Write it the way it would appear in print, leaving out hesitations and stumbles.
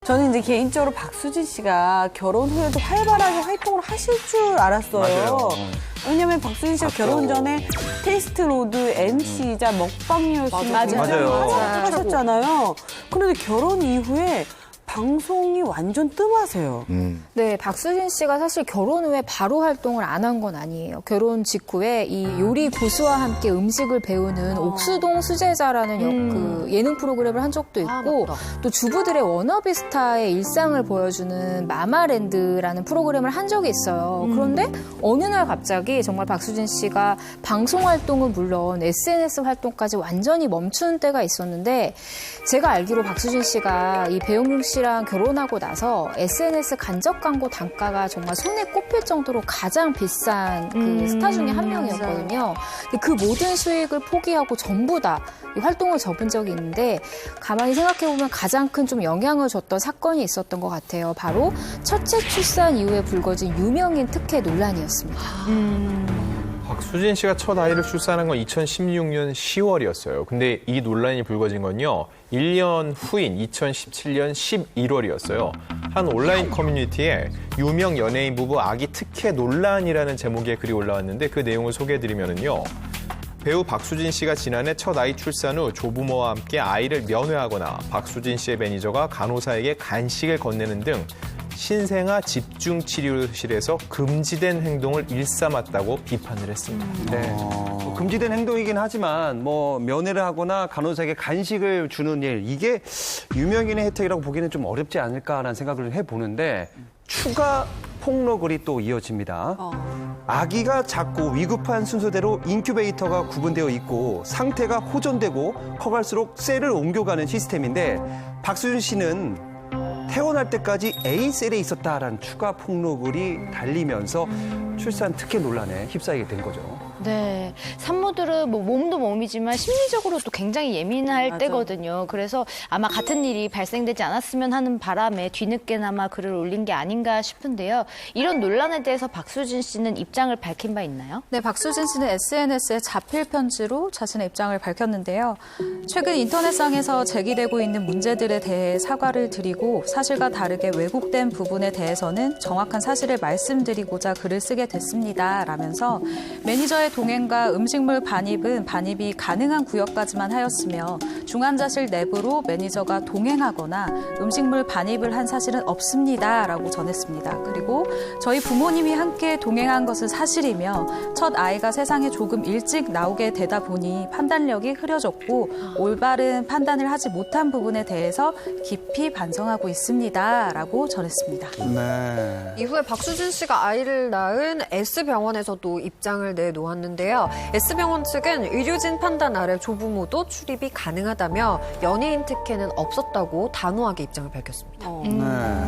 저는 이제 개인적으로 박수진 씨가 결혼 후에도 활발하게 활동을 하실 줄 알았어요. 맞아요. 왜냐면 박수진 씨가 결혼 전에 테이스트 로드 MC이자 먹방이었으면 맞아요. 하셨잖아요. 그런데 결혼 이후에 방송이 완전 뜸하세요. 네, 박수진 씨가 사실 결혼 후에 바로 활동을 안 한 건 아니에요. 결혼 직후에 이 요리 고수와 함께 음식을 배우는 옥수동 수제자라는 그 예능 프로그램을 한 적도 있고 또 주부들의 워너비 스타의 일상을 보여주는 마마랜드라는 프로그램을 한 적이 있어요. 그런데 어느 날 갑자기 정말 박수진 씨가 방송 활동은 물론 SNS 활동까지 완전히 멈춘 때가 있었는데 제가 알기로 박수진 씨가 이 배용률 씨랑 결혼하고 나서 SNS 간접 광고 단가가 정말 손에 꼽힐 정도로 가장 비싼 그 스타 중에 한 명이었거든요. 근데 그 모든 수익을 포기하고 전부 다 이 활동을 접은 적이 있는데 가만히 생각해보면 가장 큰 좀 영향을 줬던 사건이 있었던 것 같아요. 바로 첫째 출산 이후에 불거진 유명인 특혜 논란이었습니다. 박수진 씨가 첫 아이를 출산한 건 2016년 10월이었어요. 근데 이 논란이 불거진 건요. 1년 후인 2017년 11월이었어요. 한 온라인 커뮤니티에 유명 연예인 부부 아기 특혜 논란이라는 제목의 글이 올라왔는데 그 내용을 소개해드리면요. 배우 박수진 씨가 지난해 첫 아이 출산 후 조부모와 함께 아이를 면회하거나 박수진 씨의 매니저가 간호사에게 간식을 건네는 등 신생아 집중치료실에서 금지된 행동을 일삼았다고 비판을 했습니다. 네. 금지된 행동이긴 하지만 면회를 하거나 간호사에게 간식을 주는 일 이게 유명인의 혜택이라고 보기는 좀 어렵지 않을까라는 생각을 해보는데 추가 폭로글이 또 이어집니다. 아기가 작고 위급한 순서대로 인큐베이터가 구분되어 있고 상태가 호전되고 커갈수록 셀을 옮겨가는 시스템인데 박수진 씨는 태어날 때까지 A셀에 있었다라는 추가 폭로글이 달리면서 출산 특혜 논란에 휩싸이게 된 거죠. 네, 산모들은 몸도 몸이지만 심리적으로 또 굉장히 예민할 때거든요. 그래서 아마 같은 일이 발생되지 않았으면 하는 바람에 뒤늦게나마 글을 올린 게 아닌가 싶은데요. 이런 논란에 대해서 박수진 씨는 입장을 밝힌 바 있나요? 네, 박수진 씨는 SNS에 자필 편지로 자신의 입장을 밝혔는데요. 최근 인터넷상에서 제기되고 있는 문제들에 대해 사과를 드리고 사실과 다르게 왜곡된 부분에 대해서는 정확한 사실을 말씀드리고자 글을 쓰게 됐습니다. 라면서 매니저의 동행과 음식물 반입은 반입이 가능한 구역까지만 하였으며 중환자실 내부로 매니저가 동행하거나 음식물 반입을 한 사실은 없습니다. 라고 전했습니다. 그리고 저희 부모님이 함께 동행한 것은 사실이며 첫 아이가 세상에 조금 일찍 나오게 되다 보니 판단력이 흐려졌고 올바른 판단을 하지 못한 부분에 대해서 깊이 반성하고 있습니다. 라고 전했습니다. 네. 이후에 박수진 씨가 아이를 낳은 S병원에서도 입장을 내놓았는데요. S병원 측은 의료진 판단 아래 조부모도 출입이 가능하다며 연예인 특혜는 없었다고 단호하게 입장을 밝혔습니다. 네.